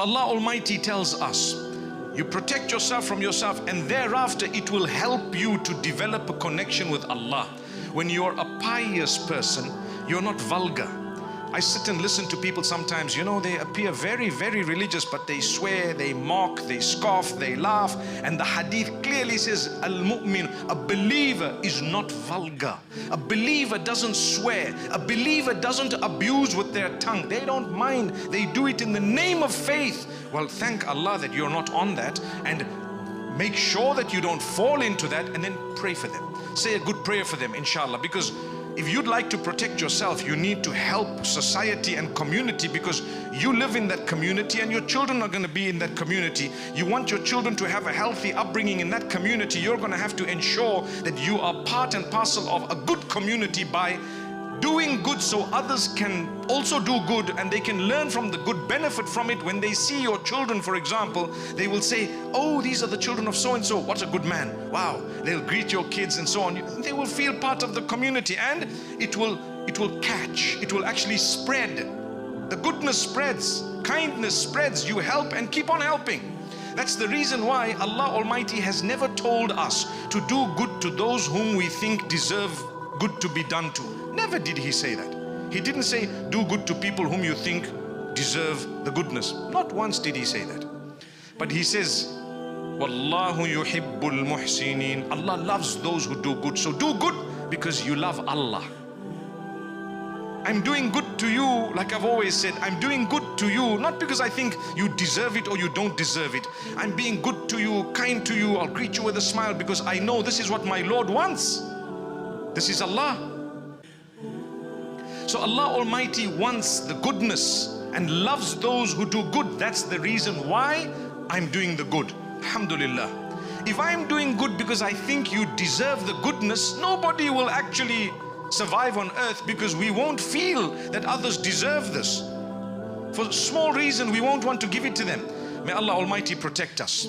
Allah Almighty tells us, you protect yourself from yourself, and thereafter it will help you to develop a connection with Allah. When you're a pious person, you're not vulgar. I sit and listen to people sometimes, you know, they appear very, very religious, but they swear, they mock, they scoff, they laugh. And the hadith clearly says, Al-Mu'min, a believer is not vulgar. A believer doesn't swear. A believer doesn't abuse with their tongue. They don't mind. They do it in the name of faith. Well, thank Allah that you're not on that, and make sure that you don't fall into that, and then pray for them. Say a good prayer for them, inshallah, because if you'd like to protect yourself, you need to help society and community, because you live in that community and your children are going to be in that community. You want your children to have a healthy upbringing in that community. You're going to have to ensure that you are part and parcel of a good community by doing good, so others can also do good and they can learn from the good, benefit from it. When they see your children, for example, they will say, oh, these are the children of so and so, what a good man, wow. They'll greet your kids and so on. They will feel part of the community, and it will catch, it will actually spread. The goodness spreads, kindness spreads. You help and keep on helping. That's the reason why Allah Almighty has never told us to do good to those whom we think deserve good to be done to. Never did He say that. He didn't say do good to people whom you think deserve the goodness. Not once did He say that. But He says, Wallahu yuhibbul muhsinin. Allah loves those who do good. So do good because you love Allah. I'm doing good to you, like I've always said, I'm doing good to you not because I think you deserve it or you don't deserve it. I'm being good to you, kind to you, I'll greet you with a smile because I know this is what my Lord wants. This is Allah. So Allah Almighty wants the goodness and loves those who do good. That's the reason why I'm doing the good. Alhamdulillah. If I'm doing good because I think you deserve the goodness, nobody will actually survive on earth, because we won't feel that others deserve this. For a small reason, we won't want to give it to them. May Allah Almighty protect us.